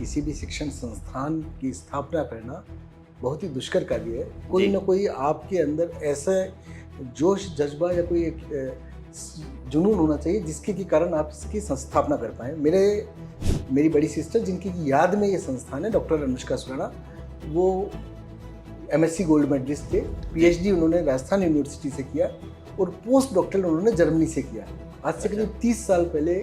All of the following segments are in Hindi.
किसी भी शिक्षण संस्थान की स्थापना करना बहुत ही दुष्कर कार्य है। कोई ना कोई आपके अंदर ऐसा जोश, जज़्बा या कोई एक जुनून होना चाहिए जिसके के कारण आप इसकी संस्थापना कर पाएँ। मेरी बड़ी सिस्टर जिनकी याद में ये संस्थान है, डॉक्टर अनुष्का सुराणा, वो एमएससी गोल्ड मेडलिस्ट थे। पीएचडी उन्होंने राजस्थान यूनिवर्सिटी से किया और पोस्ट डॉक्टरल उन्होंने जर्मनी से किया। आज से करीब 30 साल पहले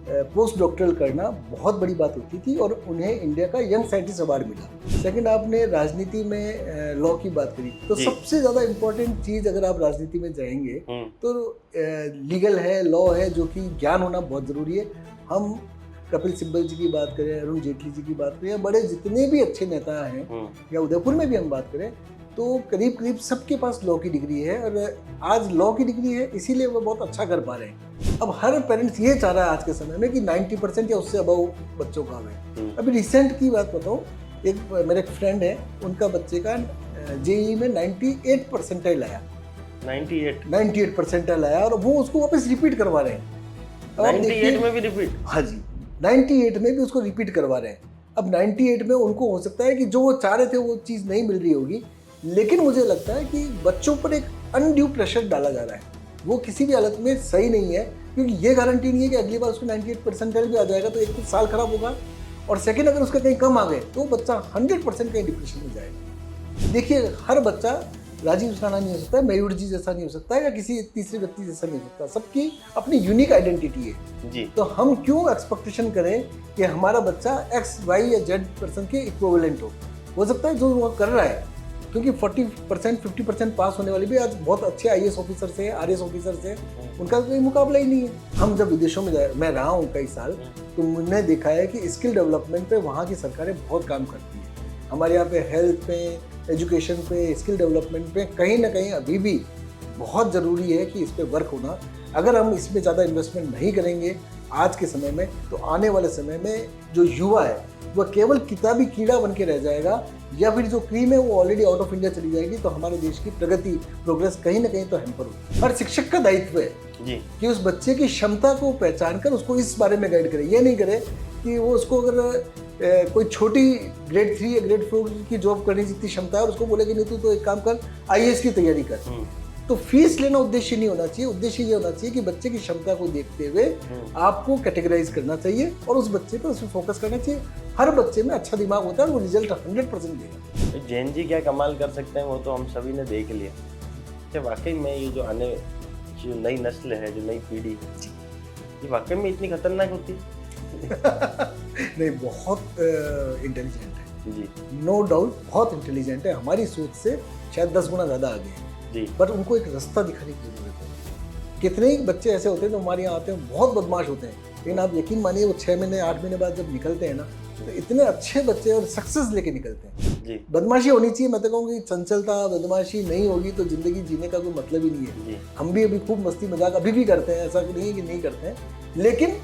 पोस्ट डॉक्टरल करना बहुत बड़ी बात होती थी और उन्हें इंडिया का यंग साइंटिस्ट अवार्ड मिला। सेकंड, आपने राजनीति में लॉ की बात करी, तो सबसे ज़्यादा इम्पोर्टेंट चीज़ अगर आप राजनीति में जाएंगे तो लीगल है, लॉ है, जो कि ज्ञान होना बहुत ज़रूरी है। हम कपिल सिब्बल जी की बात करें, अरुण जेटली जी की बात करें, या बड़े जितने भी अच्छे नेता हैं, या उदयपुर में भी हम बात करें, तो करीब करीब सबके पास लॉ की डिग्री है और आज लॉ की डिग्री है, इसीलिए वो बहुत अच्छा कर पा रहे हैं। अब हर पेरेंट्स ये चाह रहा है आज के समय में कि 90% या उससे अबव बच्चों का आए। अभी रिसेंट की बात बताऊँ, मेरा एक फ्रेंड है, उनका बच्चे का जेईई में 98 परसेंटाइल आया। 98 परसेंटाइल आया और वो उसको वापस रिपीट करवा रहे हैं। 98 में भी रिपीट? हाँ जी, 98 में भी उसको रिपीट करवा रहे हैं। अब 98 में उनको हो सकता है कि जो वो चाह रहे थे वो चीज़ नहीं मिल रही होगी, लेकिन मुझे लगता है कि बच्चों पर एक अनड्यू प्रेशर डाला जा रहा है। वो किसी भी हालत में सही नहीं है, क्योंकि ये गारंटी नहीं है कि अगली बार उसको 98 परसेंटाइल भी आ जाएगा तो एक कुछ साल खराब होगा, और सेकंड, अगर उसका कहीं कम आ गए तो बच्चा 100% कहीं डिप्रेशन में जाएगा। देखिए, हर बच्चा राजीव सुराणा नहीं हो सकता, मयूर जी जैसा नहीं हो सकता, या किसी तीसरे व्यक्ति जैसा नहीं हो सकता। सबकी अपनी यूनिक आइडेंटिटी है जी। तो हम क्यों एक्सपेक्टेशन करें कि हमारा बच्चा एक्स, वाई या जेड पर्सन के इक्विवेलेंट हो सकता है जो वो कर रहा है, क्योंकि 40% 50% पास होने वाले भी आज बहुत अच्छे आईएएस ऑफिसर से, आरएएस ऑफिसर से, उनका कोई मुकाबला ही नहीं है। हम जब विदेशों में मैं रहा हूँ कई साल, तो मैंने देखा है कि स्किल डेवलपमेंट पे वहाँ की सरकारें बहुत काम करती हैं। हमारे यहाँ पे हेल्थ पे, एजुकेशन पे, स्किल डेवलपमेंट पे कहीं ना कहीं अभी भी बहुत ज़रूरी है कि इस पर वर्क होना। अगर हम इसमें ज़्यादा इन्वेस्टमेंट नहीं करेंगे आज के समय में, तो आने वाले समय में जो युवा है वह केवल किताबी कीड़ा बन के रह जाएगा, या फिर जो क्रीम है वो ऑलरेडी आउट ऑफ इंडिया चली जाएगी। तो हमारे देश की प्रगति, प्रोग्रेस कहीं ना कहीं तो हैम्पर होगी। हर शिक्षक का दायित्व है जी कि उस बच्चे की क्षमता को पहचान कर उसको इस बारे में गाइड करे। ये नहीं करे कि वो उसको अगर कोई छोटी ग्रेड 3 या ग्रेड 4 की जॉब करने जितनी क्षमता है और उसको बोले कि नहीं, तू तो एक काम कर, आईएएस की तैयारी कर। तो फीस लेना उद्देश्य नहीं होना चाहिए। उद्देश्य ये होना चाहिए कि बच्चे की क्षमता को देखते हुए आपको कैटेगराइज करना चाहिए और उस बच्चे पर उसमें फोकस करना चाहिए। हर बच्चे में अच्छा दिमाग होता है, वो रिजल्ट 100% देगा। जैन जी क्या कमाल कर सकते हैं वो तो हम सभी ने देख लिया कि वाकई में ये जो नई नस्ल है, जो नई पीढ़ी है, ये वाकई में इतनी खतरनाक होती है। नहीं, बहुत इंटेलिजेंट है जी, नो डाउट, बहुत इंटेलिजेंट है। हमारी सोच से शायद 10 गुना ज़्यादा आगे है जी, पर उनको एक रास्ता दिखाने की जरूरत है। कितने ही बच्चे ऐसे होते हैं जो हमारे यहाँ आते हैं, बहुत बदमाश होते हैं, लेकिन आप यकीन मानिए वो 6 महीने 8 महीने बाद जब निकलते हैं ना, तो इतने अच्छे बच्चे और सक्सेस लेके निकलते हैं जी। बदमाशी होनी चाहिए, मैं तो कहूँगी चंचलता, बदमाशी नहीं होगी तो जिंदगी जीने का कोई मतलब ही नहीं है जी। हम भी अभी खूब मस्ती मजाक अभी भी करते हैं, ऐसा नहीं है कि नहीं करते हैं, लेकिन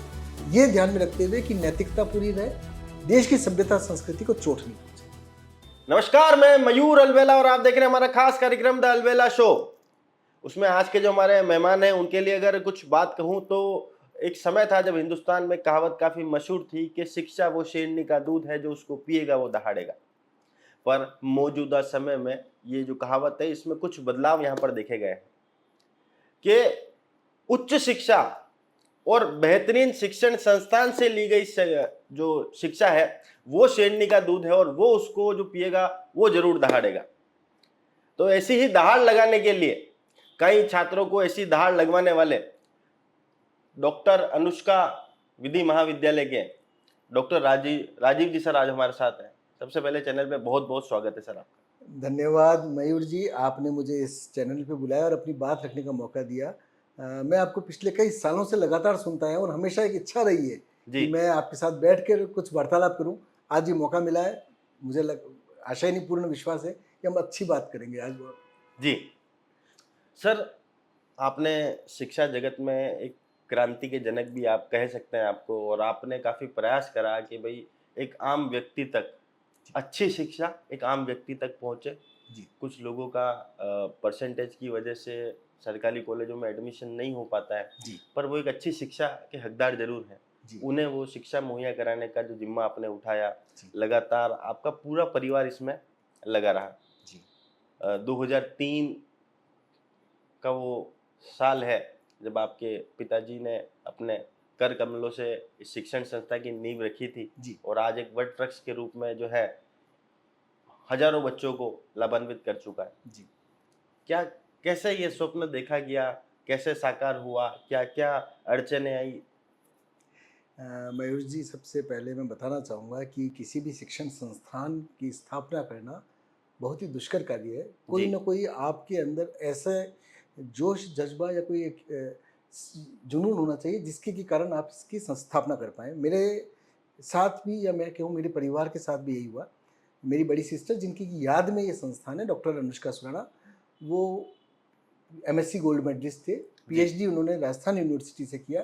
ये ध्यान में रखते हुए कि नैतिकता पूरी रहे, देश की सभ्यता संस्कृति को चोट नहीं पहुंचे। नमस्कार, मैं मयूर अलवेला और आप देख रहे हैं हमारा खास कार्यक्रम द अलवेला शो। उसमें आज के जो हमारे मेहमान हैं उनके लिए अगर कुछ बात कहूं तो एक समय था जब हिंदुस्तान में कहावत काफी मशहूर थी कि शिक्षा वो शेरनी का दूध है जो उसको पिएगा वो दहाड़ेगा। पर मौजूदा समय में ये जो कहावत है इसमें कुछ बदलाव यहाँ पर देखे गए हैं कि उच्च शिक्षा और बेहतरीन शिक्षण संस्थान से ली गई जो शिक्षा है वो शेरनी का दूध है और वो उसको जो पिएगा वो जरूर दहाड़ेगा। तो ऐसी ही दहाड़ लगाने के लिए कई छात्रों को ऐसी दहाड़ लगवाने वाले डॉक्टर अनुष्का विधि महाविद्यालय के डॉक्टर राजीव जी सर आज हमारे साथ हैं। सबसे पहले चैनल पे बहुत बहुत स्वागत है सर आपका। धन्यवाद मयूर जी, आपने मुझे इस चैनल पे बुलाया और अपनी बात रखने का मौका दिया। मैं आपको पिछले कई सालों से लगातार सुनता है और हमेशा एक इच्छा रही है कि मैं आपके साथ बैठ कर कुछ वार्तालाप करूं। आज ये मौका मिला है, मुझे आशा ही नहीं पूर्ण विश्वास है कि हम अच्छी बात करेंगे आज जी। सर, आपने शिक्षा जगत में एक क्रांति के जनक भी आप कह सकते हैं आपको, और आपने काफ़ी प्रयास करा कि भाई एक आम व्यक्ति तक अच्छी शिक्षा एक आम व्यक्ति तक पहुँचे जी। कुछ लोगों का परसेंटेज की वजह से सरकारी कॉलेजों में एडमिशन नहीं हो पाता है जी, पर वो एक अच्छी शिक्षा के हकदार जरूर हैं। जी उन्हें वो शिक्षा मुहैया कराने का जो जिम्मा आपने उठाया, जी लगातार आपका पूरा परिवार इसमें लगा रहा। जी 2003 का वो साल है जब आपके पिताजी ने अपने कर कमलों से इस शिक्षण संस्था की नींव रखी थी जी और आज एक वट वृक्ष के रूप में जो है हजारों बच्चों को लाभान्वित कर चुका है। जी। क्या कैसे ये स्वप्न देखा गया, कैसे साकार हुआ, क्या क्या अड़चने आई? मयूर जी, सबसे पहले मैं बताना चाहूँगा कि किसी भी शिक्षण संस्थान की स्थापना करना बहुत ही दुष्कर कार्य है। कोई जी ना कोई आपके अंदर ऐसा जोश, जज़्बा या कोई एक जुनून होना चाहिए जिसके के कारण आप इसकी स्थापना कर पाएँ। मेरे साथ भी, या मैं कहूँ मेरे परिवार के साथ भी यही हुआ। मेरी बड़ी सिस्टर, जिनकी की याद में ये संस्थान है, डॉक्टर अनुष्का सुराणा, वो एमएससी गोल्ड मेडलिस्ट थे। जी। पीएचडी उन्होंने राजस्थान यूनिवर्सिटी से किया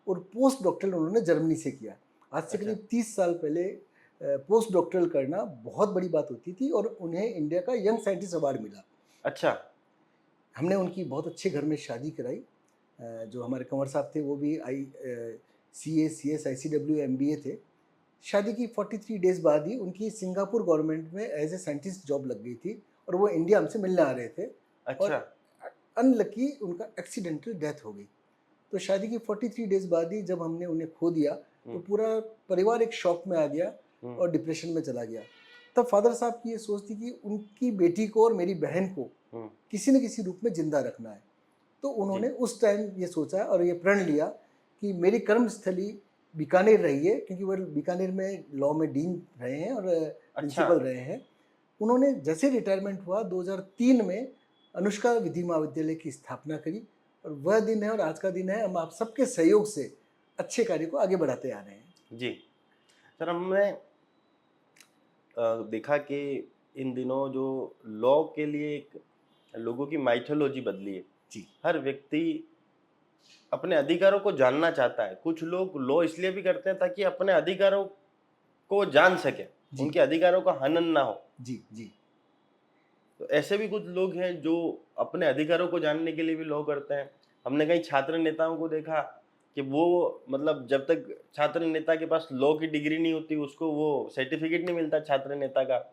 और पोस्ट डॉक्टरल उन्होंने जर्मनी से किया। आज से अच्छा। करीब 30 साल पहले पोस्ट डॉक्टरल करना बहुत बड़ी बात होती थी और उन्हें इंडिया का यंग साइंटिस्ट अवार्ड मिला। अच्छा। हमने उनकी बहुत अच्छे घर में शादी कराई। जो हमारे कंवर साहब थे वो भी CA, CS, ICW, MBA थे। शादी की 43 डेज़ बाद ही उनकी सिंगापुर गवर्नमेंट में एज ए साइंटिस्ट जॉब लग गई थी और वो इंडिया हमसे मिलने आ रहे थे अच्छा। और अनलकी उनका एक्सीडेंटल डेथ हो गई। तो शादी की 43 डेज़ बाद ही जब हमने उन्हें खो दिया तो पूरा परिवार एक शॉक में आ गया और डिप्रेशन में चला गया। तब फादर साहब की ये सोच थी कि उनकी बेटी को और मेरी बहन को किसी न किसी रूप में जिंदा रखना है। तो उन्होंने उस टाइम ये सोचा और ये प्रण लिया कि मेरी कर्मस्थली बीकानेर रही है, क्योंकि वो बीकानेर में लॉ में डीन रहे हैं और प्रिंसिपल रहे हैं। उन्होंने जैसे रिटायरमेंट हुआ 2003 में अनुष्का विधि महाविद्यालय की स्थापना करी और वह दिन है और आज का दिन है। हम आप सबके सहयोग से अच्छे कार्य को आगे बढ़ाते आ रहे हैं। जी सर, हमने देखा कि इन दिनों जो लॉ के लिए एक लोगों की माइथोलॉजी बदली है। जी। हर व्यक्ति अपने अधिकारों को जानना चाहता है। कुछ लोग लॉ इसलिए भी करते हैं ताकि अपने अधिकारों को जान सके, उनके अधिकारों का हनन ना हो। जी जी। तो ऐसे भी कुछ लोग हैं जो अपने अधिकारों को जानने के लिए भी लॉ करते हैं। हमने कई छात्र नेताओं को देखा कि वो मतलब जब तक छात्र नेता के पास लॉ की डिग्री नहीं होती उसको वो सर्टिफिकेट नहीं मिलता छात्र नेता का।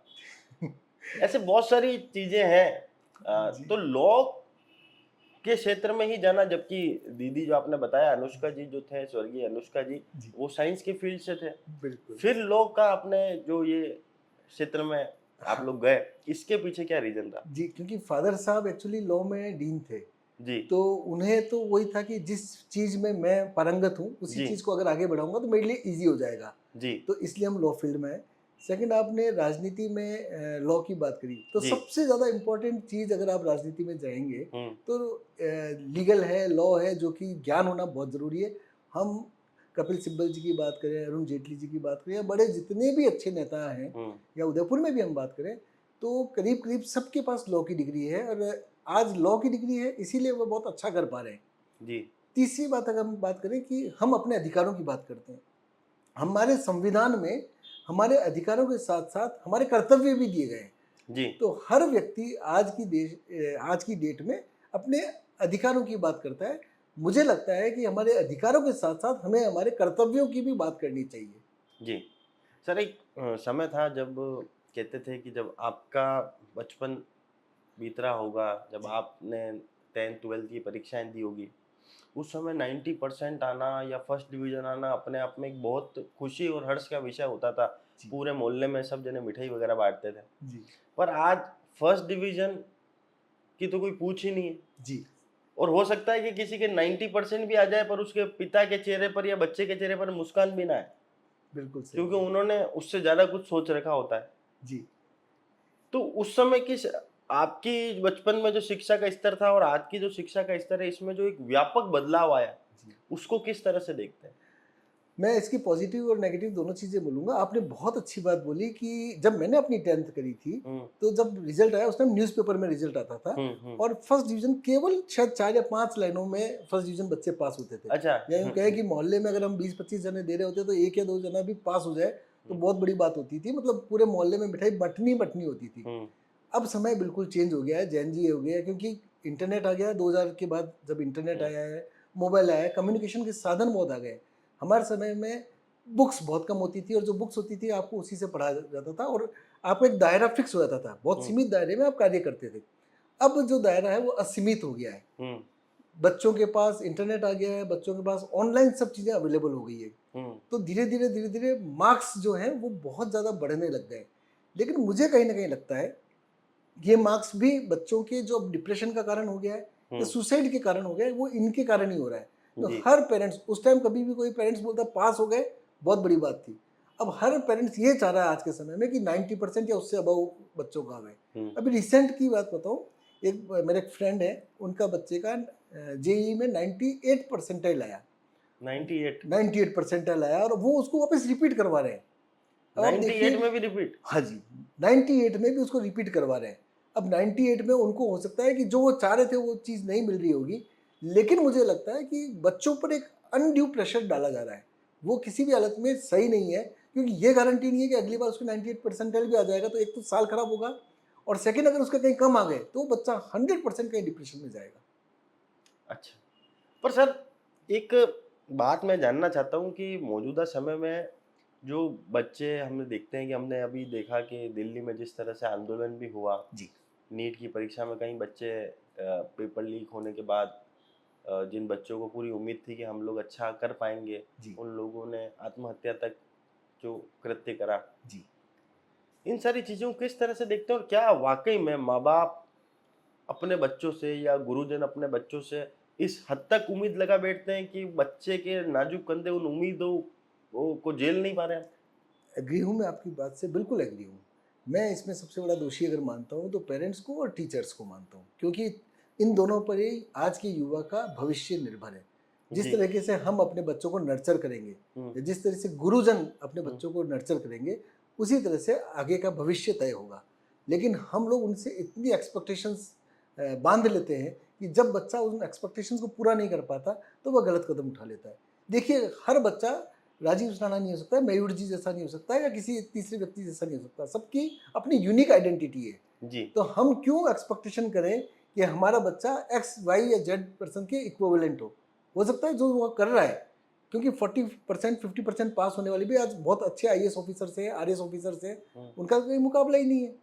ऐसे बहुत सारी चीजें हैं। तो लॉ के क्षेत्र में ही जाना, जबकि दीदी जो आपने बताया अनुष्का जी जो थे, स्वर्गीय अनुष्का जी, वो साइंस के फील्ड से थे। बिल्कुल। फिर लॉ का आपने जो ये क्षेत्र में आप लोग गए, इसके पीछे क्या रीजन था? जी, क्योंकि फादर साहब एक्चुअली लॉ में डीन थे जी। तो उन्हें तो वही था कि जिस चीज़ में मैं पारंगत हूँ उसी चीज़ को अगर आगे बढ़ाऊंगा तो मेरे लिए इजी हो जाएगा। जी। तो इसलिए हम लॉ फील्ड में आए। सेकंड, आपने राजनीति में लॉ की बात करी तो सबसे ज़्यादा इम्पोर्टेंट चीज़ अगर आप राजनीति में जाएंगे तो लीगल है, लॉ है, जो कि ज्ञान होना बहुत ज़रूरी है। हम कपिल सिब्बल जी की बात करें, अरुण जेटली जी की बात करें, या बड़े जितने भी अच्छे नेता हैं, या उदयपुर में भी हम बात करें, तो करीब करीब सबके पास लॉ की डिग्री है और आज लॉ की डिग्री है इसीलिए वो बहुत अच्छा कर पा रहे हैं। जी। तीसरी बात अगर हम बात करें कि हम अपने अधिकारों की बात करते हैं, हमारे संविधान में हमारे अधिकारों के साथ साथ हमारे कर्तव्य भी दिए गए हैं। जी। तो हर व्यक्ति आज की डेट में अपने अधिकारों की बात करता है। मुझे लगता है कि हमारे अधिकारों के साथ साथ हमें हमारे कर्तव्यों की भी बात करनी चाहिए। जी सर, एक समय था जब कहते थे कि जब आपका बचपन बीत रहा होगा, जब आपने 10th 12th की परीक्षाएं दी होगी, उस समय 90% आना या फर्स्ट डिवीजन आना अपने आप में एक बहुत खुशी और हर्ष का विषय होता था। पूरे मोहल्ले में सब जने मिठाई वगैरह बांटते थे। जी। पर आज फर्स्ट डिवीजन की तो कोई पूछ ही नहीं है। जी। और हो सकता है कि किसी के 90% भी आ जाए पर उसके पिता के चेहरे पर या बच्चे के चेहरे पर मुस्कान भी ना आए। बिल्कुल सही। क्योंकि उन्होंने उससे ज्यादा कुछ सोच रखा होता है। जी। तो उस समय की आपकी बचपन में जो शिक्षा का स्तर था और आज की जो शिक्षा का स्तर है, इसमें जो एक व्यापक बदलाव आया, उसको किस तरह से देखते हैं? मैं इसकी पॉजिटिव और नेगेटिव दोनों चीज़ें बोलूँगा। आपने बहुत अच्छी बात बोली कि जब मैंने अपनी 10th करी थी तो जब रिजल्ट आया उस टाइम न्यूज़पेपर में रिजल्ट आता था और फर्स्ट डिवीजन केवल शायद 4 या 5 लाइनों में फर्स्ट डिवीजन बच्चे पास होते थे। अच्छा। या यूँ कहे कि मोहल्ले में अगर हम 20-25 जने दे रहे होते तो 1 या 2 जना भी पास हो जाए तो बहुत बड़ी बात होती थी। मतलब पूरे मोहल्ले में मिठाई बटनी होती थी। अब समय बिल्कुल चेंज हो गया है, जैन जी हो गया है, क्योंकि इंटरनेट आ गया है। 2000 के बाद जब इंटरनेट आया है, मोबाइल आया है, कम्युनिकेशन के साधन बहुत आ गए। हमारे समय में बुक्स बहुत कम होती थी और जो बुक्स होती थी आपको उसी से पढ़ा जाता था और आपको एक दायरा फिक्स हो जाता था, बहुत सीमित दायरे में आप कार्य करते थे। अब जो दायरा है वो असीमित हो गया है। बच्चों के पास इंटरनेट आ गया है, बच्चों के पास ऑनलाइन सब चीज़ें अवेलेबल हो गई है, तो धीरे धीरे मार्क्स जो हैं वो बहुत ज़्यादा बढ़ने लग गए। लेकिन मुझे कहीं ना कहीं लगता है ये मार्क्स भी बच्चों के जो डिप्रेशन का कारण हो गया है या सुसाइड के कारण हो गया है, वो इनके कारण ही हो रहा है। तो हर पेरेंट्स, उस टाइम कभी भी कोई पेरेंट्स बोलता पास हो गए बहुत बड़ी बात थी, अब हर पेरेंट्स ये चाह रहा है आज के समय में कि 90% या उससे अबव बच्चों का आवे। अभी रिसेंट की बात बताऊं, एक मेरे एक फ्रेंड है, उनका बच्चे का जेई में 98 परसेंटाइल आया। 98 परसेंटाइल आया और वो उसको वापस रिपीट करवा रहे हैं। 98 में भी रिपीट? हाँ जी, 98 में भी उसको रिपीट करवा रहे हैं। अब 98 में उनको हो सकता है कि जो वो चाह रहे थे वो चीज़ नहीं मिल रही होगी, लेकिन मुझे लगता है कि बच्चों पर एक अनड्यू प्रेशर डाला जा रहा है, वो किसी भी हालत में सही नहीं है, क्योंकि ये गारंटी नहीं है कि अगली बार उसको 98 परसेंटाइल भी आ जाएगा तो एक तो साल खराब होगा, और सेकंड अगर उसका कहीं कम आ गए तो बच्चा 100% कहीं डिप्रेशन में जाएगा। अच्छा, पर सर एक बात मैं जानना चाहता हूँ कि मौजूदा समय में जो बच्चे हमने देखते हैं कि हमने अभी देखा कि दिल्ली में जिस तरह से आंदोलन भी हुआ जी, नीट की परीक्षा में, कई बच्चे पेपर लीक होने के बाद जिन बच्चों को पूरी उम्मीद थी कि हम लोग अच्छा कर पाएंगे, उन लोगों ने आत्महत्या तक जो कृत्य करा। जी, इन सारी चीज़ों को किस तरह से देखते हैं, और क्या वाकई में माँ बाप अपने बच्चों से या गुरुजन अपने बच्चों से इस हद तक उम्मीद लगा बैठते हैं कि बच्चे के नाजुक कंधे उन उम्मीदों को झेल नहीं पा रहे हैं? एग्री हूँ, मैं आपकी बात से बिल्कुल एग्री हूँ। मैं इसमें सबसे बड़ा दोषी अगर मानता हूँ तो पेरेंट्स को और टीचर्स को मानता हूँ, क्योंकि इन दोनों पर ही आज के युवा का भविष्य निर्भर है। जिस जी। तरीके से हम अपने बच्चों को नर्चर करेंगे या जिस तरह से गुरुजन अपने बच्चों को नर्चर करेंगे, उसी तरह से आगे का भविष्य तय होगा। लेकिन हम लोग उनसे इतनी एक्सपेक्टेशंस बांध लेते हैं कि जब बच्चा उन एक्सपेक्टेशंस को पूरा नहीं कर पाता तो वह गलत कदम उठा लेता है। देखिए, हर बच्चा राजीव राणा नहीं हो सकता है, मयूर जी जैसा नहीं हो सकता है, या किसी तीसरे व्यक्ति जैसा नहीं हो सकता। सबकी अपनी यूनिक आइडेंटिटी है जी। तो हम क्यों एक्सपेक्टेशन करें कि हमारा बच्चा एक्स वाई या जेड पर्सन के इक्विवेलेंट हो सकता है जो वो कर रहा है, क्योंकि 40% 50% पास होने वाले भी आज बहुत अच्छे आईएएस ऑफिसर से, आरएएस ऑफिसर से, उनका कोई मुकाबला ही नहीं है।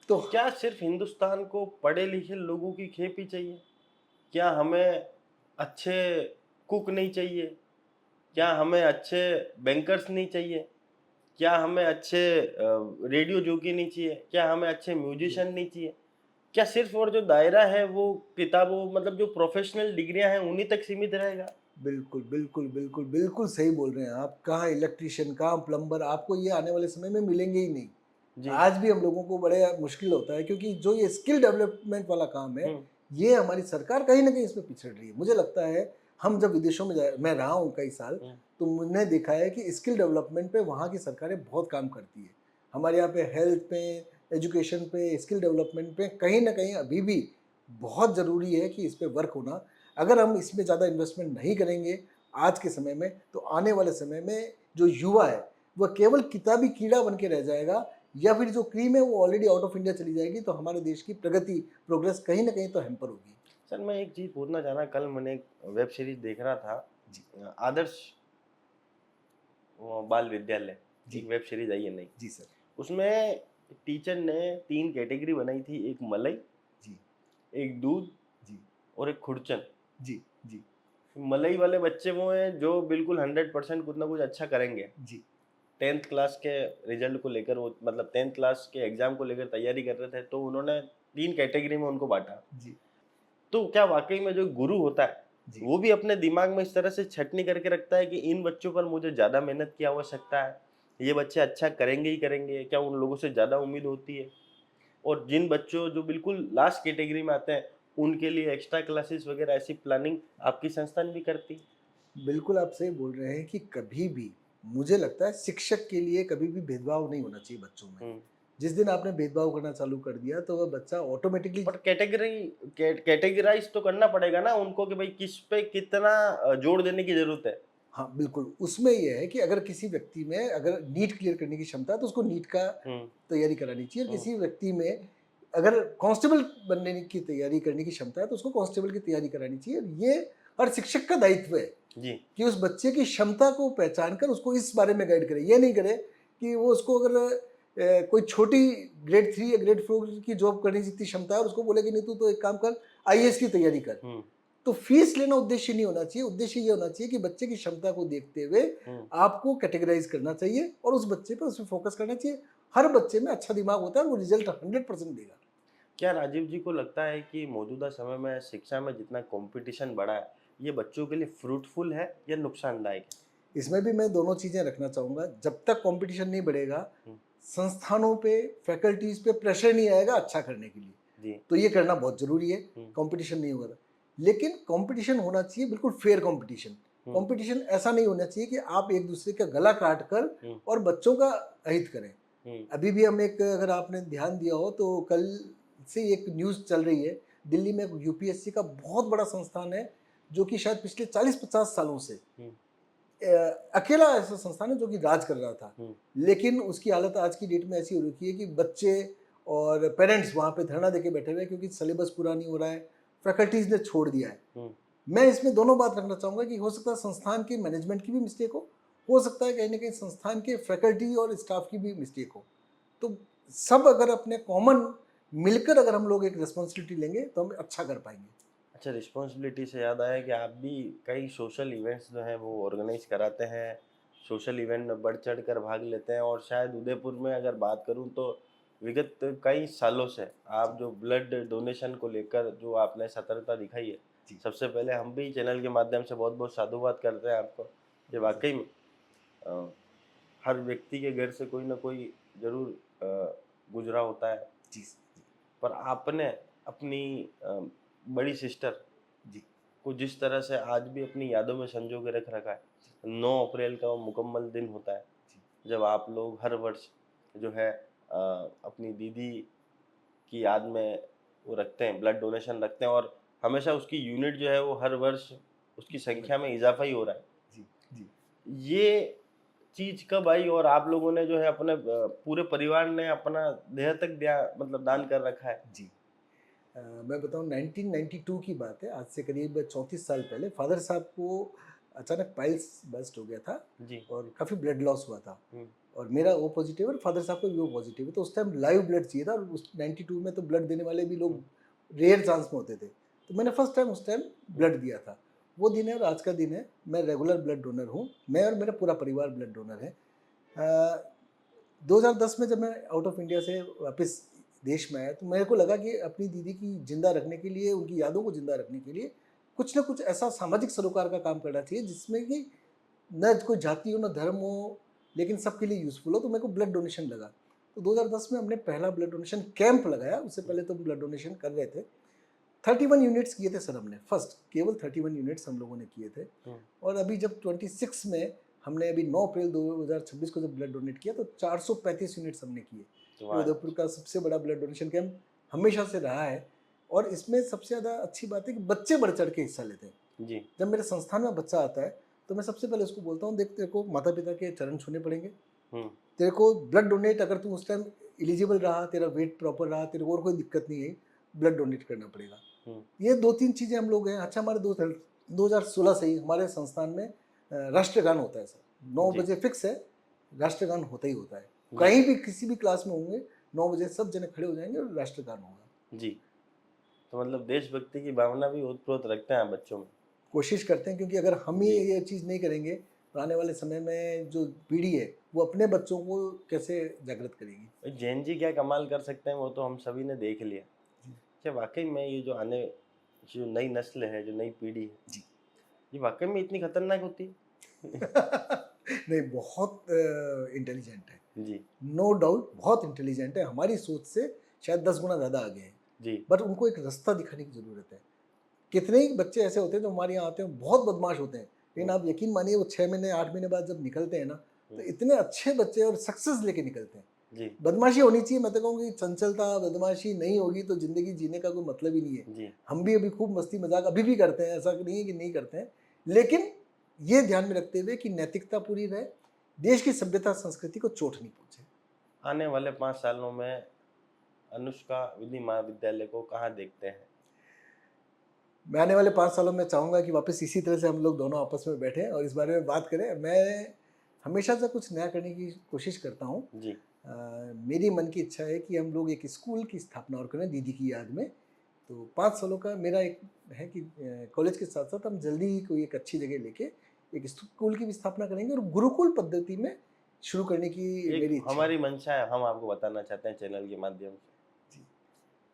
तो क्या सिर्फ हिंदुस्तान को पढ़े लिखे लोगों की खेती चाहिए? क्या हमें अच्छे कुक नहीं चाहिए? क्या हमें अच्छे बैंकर्स नहीं चाहिए? क्या हमें अच्छे रेडियो जॉकी नहीं चाहिए? क्या हमें अच्छे म्यूजिशियन नहीं चाहिए? क्या सिर्फ और जो दायरा है वो किताबों, मतलब जो प्रोफेशनल डिग्रियां हैं उन्हीं तक सीमित रहेगा? बिल्कुल बिल्कुल बिल्कुल बिल्कुल सही बोल रहे हैं आप। कहाँ इलेक्ट्रिशियन, कहाँ प्लम्बर, आपको ये आने वाले समय में मिलेंगे ही नहीं। जी। आज भी हम लोगों को बड़े मुश्किल होता है, क्योंकि जो ये स्किल डेवलपमेंट वाला काम है, ये हमारी सरकार कहीं ना कहीं इसमें पिछड़ रही है। मुझे लगता है हम जब विदेशों में मैं रहा हूँ कई साल, तो मैंने देखा है कि स्किल डेवलपमेंट पे वहाँ की सरकारें बहुत काम करती है। हमारे यहाँ पे हेल्थ पे, एजुकेशन पे, स्किल डेवलपमेंट पे कहीं ना कहीं अभी भी बहुत ज़रूरी है कि इस पर वर्क होना। अगर हम इसमें ज़्यादा इन्वेस्टमेंट नहीं करेंगे आज के समय में, तो आने वाले समय में जो युवा है वह केवल किताबी कीड़ा बन के रह जाएगा, या फिर जो क्रीम है वो ऑलरेडी आउट ऑफ इंडिया चली जाएगी। तो हमारे देश की प्रगति, प्रोग्रेस कहीं ना कहीं तो हैम्पर होगी। सर मैं एक चीज पूछना चाह रहा, कल मैंने एक वेब सीरीज देख रहा था जी, आदर्श बाल विद्यालय, जी, एक वेब सीरीज आई है नई। जी सर। उसमें टीचर ने 3 कैटेगरी बनाई थी, एक मलाई, जी, एक दूध, जी, और एक खुरचन। जी, जी, मलाई वाले बच्चे वो हैं जो बिल्कुल 100% कुछ ना कुछ अच्छा करेंगे। जी, 10th क्लास के रिजल्ट को लेकर वो, मतलब 10th क्लास के एग्जाम को लेकर तैयारी कर रहे थे, तो उन्होंने 3 कैटेगरी में उनको बांटा। जी, तो क्या वाकई में जो गुरु होता है जी, वो भी अपने दिमाग में इस तरह से छटनी करके रखता है कि इन बच्चों पर मुझे ज्यादा मेहनत की आवश्यकता है, ये बच्चे अच्छा करेंगे ही करेंगे? क्या उन लोगों से ज्यादा उम्मीद होती है? और जिन बच्चों जो बिल्कुल लास्ट कैटेगरी में आते हैं उनके लिए एक्स्ट्रा क्लासेस वगैरह ऐसी प्लानिंग आपकी संस्थान भी करती है? बिल्कुल आप सही बोल रहे हैं कि कभी भी, मुझे लगता है शिक्षक के लिए कभी भी भेदभाव नहीं होना चाहिए बच्चों में। जिस दिन आपने भेदभाव करना चालू कर दिया तो वह बच्चा ऑटोमेटिकली, बट कैटेगराइज तो करना पड़ेगा ना उनको कि भाई किस पे कितना जोर देने की जरूरत है। हाँ बिल्कुल, उसमें यह है कि अगर किसी व्यक्ति में अगर नीट क्लियर करने की क्षमता है तो उसको नीट का तैयारी करानी चाहिए, और किसी व्यक्ति में अगर कांस्टेबल बनने की तैयारी करने की क्षमता है तो उसको कांस्टेबल की तैयारी करानी चाहिए। ये हर शिक्षक का दायित्व है जी कि उस बच्चे की क्षमता को पहचान कर उसको इस बारे में गाइड करे। ये नहीं करे कि वो उसको अगर कोई छोटी ग्रेड 3 या ग्रेड 4 की जॉब करने जितनी क्षमता है और उसको बोले कि नहीं तू तो एक काम कर, आईएएस की तैयारी कर। तो फीस लेना उद्देश्य नहीं होना चाहिए। उद्देश्य ये होना चाहिए कि बच्चे की क्षमता को देखते हुए आपको कैटेगराइज करना चाहिए और उस बच्चे पर उसमें फोकस करना चाहिए। हर बच्चे में अच्छा दिमाग होता है और वो रिजल्ट 100% देगा। क्या राजीव जी को लगता है कि मौजूदा समय में शिक्षा में जितना कंपटीशन बढ़ा है, ये बच्चों के लिए फ्रूटफुल है या नुकसानदायक है? इसमें भी मैं दोनों चीज़ें रखना चाहूँगा। जब तक कंपटीशन नहीं बढ़ेगा, संस्थानों पे, फैकल्टीज पे प्रेशर नहीं आएगा अच्छा करने के लिए, जी तो ये करना बहुत ज़रूरी है। कंपटीशन नहीं होगा, लेकिन कंपटीशन होना चाहिए बिल्कुल फेयर कंपटीशन। कंपटीशन ऐसा नहीं होना चाहिए कि आप एक दूसरे का गला काट कर और बच्चों का अहित करें। अभी भी हम एक, अगर आपने ध्यान दिया हो तो कल से एक न्यूज़ चल रही है, दिल्ली में यूपीएससी का बहुत बड़ा संस्थान है जो कि शायद पिछले 40-50 सालों से अकेला ऐसा संस्थान है जो कि राज कर रहा था, लेकिन उसकी हालत आज की डेट में ऐसी हो रखी है कि बच्चे और पेरेंट्स वहाँ पे धरना देके बैठे हुए हैं क्योंकि सिलेबस पूरा नहीं हो रहा है, फैकल्टीज ने छोड़ दिया है। मैं इसमें दोनों बात रखना चाहूँगा कि हो सकता है संस्थान की मैनेजमेंट की भी मिस्टेक हो सकता है कहीं ना कहीं संस्थान के फैकल्टी और स्टाफ की भी मिस्टेक हो। तो सब अगर अपने कॉमन मिलकर अगर हम लोग एक रिस्पॉन्सिबिलिटी लेंगे तो हम अच्छा कर पाएंगे। अच्छा, रिस्पॉन्सिबिलिटी से याद आया कि आप भी कई सोशल इवेंट्स जो हैं वो ऑर्गेनाइज कराते हैं, सोशल इवेंट में बढ़ चढ़ कर भाग लेते हैं, और शायद उदयपुर में अगर बात करूं तो विगत कई सालों से आप जो ब्लड डोनेशन को लेकर जो आपने सतर्कता दिखाई है, सबसे पहले हम भी चैनल के माध्यम से बहुत बहुत साधुवाद करते हैं आपको। ये वाकई में हर व्यक्ति के घर से कोई ना कोई जरूर गुजरा होता है जी, पर आपने अपनी बड़ी सिस्टर जी को जिस तरह से आज भी अपनी यादों में संजो के रख रखा है। 9 अप्रैल का वो मुकम्मल दिन होता है जब आप लोग हर वर्ष जो है अपनी दीदी की याद में वो रखते हैं, ब्लड डोनेशन रखते हैं, और हमेशा उसकी यूनिट जो है वो हर वर्ष उसकी संख्या में इजाफा ही हो रहा है। जी जी ये चीज कब आई और आप लोगों ने जो है अपने पूरे परिवार ने अपना देह तक मतलब दान कर रखा है? जी मैं बताऊं 1992 की बात है, आज से करीब 34 साल पहले फादर साहब को अचानक पाइल्स बस्ट हो गया था जी और काफ़ी ब्लड लॉस हुआ था और मेरा ओ पॉजिटिव और फादर साहब को भी ओ पॉजिटिव है। तो उस टाइम लाइव ब्लड चाहिए था और उस 92 में तो ब्लड देने वाले भी लोग रेयर चांस में होते थे, तो मैंने फर्स्ट टाइम उस टाइम ब्लड दिया था। वो दिन है और आज का दिन है। मैं रेगुलर ब्लड डोनर हूँ, मैं और मेरा पूरा परिवार ब्लड डोनर है। 2010 में जब मैं आउट ऑफ इंडिया से वापस देश में आया तो मेरे को लगा कि अपनी दीदी की जिंदा रखने के लिए, उनकी यादों को जिंदा रखने के लिए कुछ ना कुछ ऐसा सामाजिक सरोकार का काम करना चाहिए जिसमें कि न कोई जाति हो न धर्म हो, लेकिन सबके लिए यूज़फुल हो। तो मेरे को ब्लड डोनेशन लगा, तो 2010 में हमने पहला ब्लड डोनेशन कैंप लगाया। उससे पहले तो हम ब्लड डोनेशन कर रहे थे। 31 यूनिट्स किए थे सर हमने, फर्स्ट केवल 31 यूनिट्स हम लोगों ने किए थे। और अभी जब 26 में हमने अभी 9 अप्रैल 2026 को जब ब्लड डोनेट किया तो 435 यूनिट्स हमने किए। उदयपुर का सबसे बड़ा ब्लड डोनेशन कैंप हमेशा से रहा है और इसमें सबसे ज़्यादा अच्छी बात है कि बच्चे बढ़ चढ़ के हिस्सा लेते हैं जी। जब मेरे संस्थान में बच्चा आता है तो मैं सबसे पहले उसको बोलता हूँ, देख तेरे को माता पिता के चरण छूने पड़ेंगे, तेरे को ब्लड डोनेट, अगर तू उस टाइम एलिजिबल रहा, तेरा वेट प्रॉपर रहा, तेरे को और कोई दिक्कत नहीं है, ब्लड डोनेट करना पड़ेगा। ये 2-3 चीज़ें हम लोग हैं। अच्छा, हमारे 2016 से ही हमारे संस्थान में राष्ट्रगान होता है सर, 9 बजे फिक्स है, राष्ट्रगान होता ही होता है। कहीं भी किसी भी क्लास में होंगे 9 बजे सब जने खड़े हो जाएंगे और राष्ट्रगान होगा जी। तो मतलब देशभक्ति की भावना भी ओतप्रोत रखते हैं बच्चों में, कोशिश करते हैं, क्योंकि अगर हम ही ये चीज़ नहीं करेंगे तो आने वाले समय में जो पीढ़ी है वो अपने बच्चों को कैसे जागृत करेगी। जैन जी क्या कमाल कर सकते हैं वो तो हम सभी ने देख लिया। क्या वाकई में ये जो आने जो नई नस्ल है, जो नई पीढ़ी है जी, ये वाकई में इतनी खतरनाक होती है? नहीं, बहुत इंटेलिजेंट है जी, नो डाउट, बहुत इंटेलिजेंट है, हमारी सोच से शायद 10 गुना ज़्यादा आगे हैं जी। बट उनको एक रास्ता दिखाने की ज़रूरत है। कितने ही बच्चे ऐसे होते हैं जो हमारे यहाँ आते हैं, बहुत बदमाश होते हैं, लेकिन आप यकीन मानिए वो 6 महीने 8 महीने बाद जब निकलते हैं ना तो इतने अच्छे बच्चे और सक्सेस लेके निकलते हैं जी। बदमाशी होनी चाहिए, मैं तो कहूँगी चंचलता, बदमाशी नहीं होगी तो ज़िंदगी जीने का कोई मतलब ही नहीं है जी। हम भी अभी खूब मस्ती मजाक अभी भी करते हैं, ऐसा नहीं है कि नहीं करते हैं, लेकिन ये ध्यान में रखते हुए कि नैतिकता पूरी रहे, देश की सभ्यता संस्कृति को चोट नहीं पहुँचे। आने वाले 5 सालों में अनुष्का विधि महाविद्यालय को कहाँ देखते हैं? मैं आने वाले 5 सालों में चाहूँगा कि वापस इसी तरह से हम लोग दोनों आपस में बैठें और इस बारे में बात करें। मैं हमेशा से कुछ नया करने की कोशिश करता हूँ। जी। मेरी मन की इच्छा है कि हम लोग एक स्कूल की स्थापना और करें दीदी की याद में। तो 5 सालों का मेरा एक है कि कॉलेज के साथ साथ हम जल्दी ही कोई एक अच्छी जगह लेके एक स्कूल की भी स्थापना करेंगे और गुरुकुल पद्धति में शुरू करने की मेरी एक इच्छा है। हमारी मंशा है, हम आपको बताना चाहते हैं चैनल के माध्यम से जी।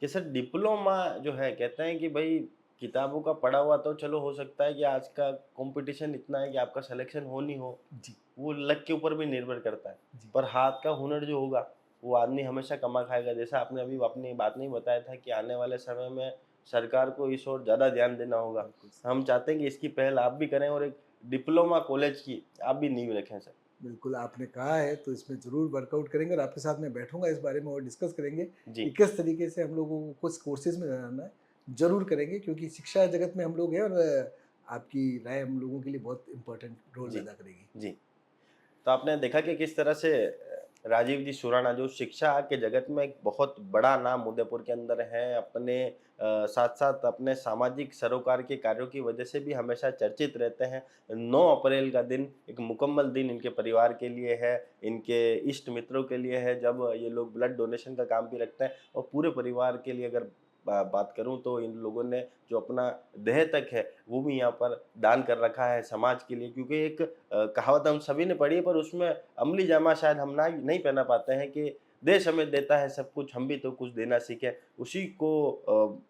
कि सर डिप्लोमा जो है कहते हैं कि भाई किताबों का पढ़ा हुआ तो चलो हो सकता है कि आज का कंपटीशन इतना है कि आपका सिलेक्शन हो नहीं हो, जी। वो लक के ऊपर भी निर्भर करता है। जी। पर हाथ का हुनर जो होगा वो आदमी हमेशा कमा खाएगा। जैसा आपने अभी अपनी बात नहीं बताया था कि आने वाले समय में सरकार को इस ओर ज़्यादा ध्यान देना होगा। हम चाहते हैं कि इसकी पहल आप भी करें और एक डिप्लोमा कॉलेज की आप भी नींव रखें सर। बिल्कुल आपने कहा है तो इसमें ज़रूर वर्कआउट करेंगे और आपके साथ मैं बैठूंगा इस बारे में और डिस्कस करेंगे जी। कि किस तरीके से हम लोगों को कुछ कोर्सेज में रहना है। ज़रूर करेंगे क्योंकि शिक्षा जगत में हम लोग हैं और आपकी राय हम लोगों के लिए बहुत इम्पोर्टेंट रोल जी। अदा करेगी। जी। तो आपने देखा कि किस तरह से राजीव जी सुराणा जो शिक्षा के जगत में एक बहुत बड़ा नाम उदयपुर के अंदर है, अपने साथ साथ अपने सामाजिक सरोकार के कार्यों की वजह से भी हमेशा चर्चित रहते हैं। 9 अप्रैल का दिन एक मुकम्मल दिन इनके परिवार के लिए है, इनके इष्ट मित्रों के लिए है, जब ये लोग ब्लड डोनेशन का काम भी रखते हैं और पूरे परिवार के लिए अगर बात करूं तो इन लोगों ने जो अपना देह तक है वो भी यहाँ पर दान कर रखा है समाज के लिए। क्योंकि एक कहावत हम सभी ने पढ़ी है पर उसमें अमली जामा शायद हम ना नहीं पहना पाते हैं कि देश हमें देता है सब कुछ, हम भी तो कुछ देना सीखें। उसी को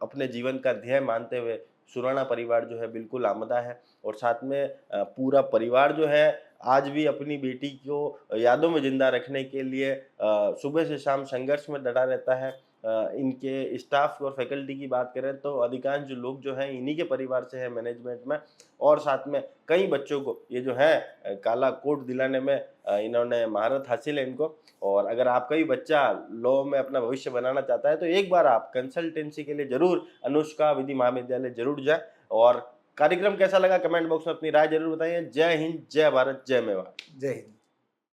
अपने जीवन का ध्येय मानते हुए सुराणा परिवार जो है बिल्कुल आमदा है और साथ में पूरा परिवार जो है आज भी अपनी बेटी को यादों में जिंदा रखने के लिए सुबह से शाम संघर्ष में डटा रहता है। इनके स्टाफ और फैकल्टी की बात करें तो अधिकांश जो लोग जो हैं इन्हीं के परिवार से हैं मैनेजमेंट में और साथ में कई बच्चों को ये जो है काला कोट दिलाने में इन्होंने महारत हासिल है इनको। और अगर आपका भी बच्चा लॉ में अपना भविष्य बनाना चाहता है तो एक बार आप कंसल्टेंसी के लिए जरूर अनुष्का विधि महाविद्यालय जरूर जाए। और कार्यक्रम कैसा लगा कमेंट बॉक्स में अपनी राय जरूर बताइए। जय हिंद, जय भारत, जय मेवाड़। जय हिंद।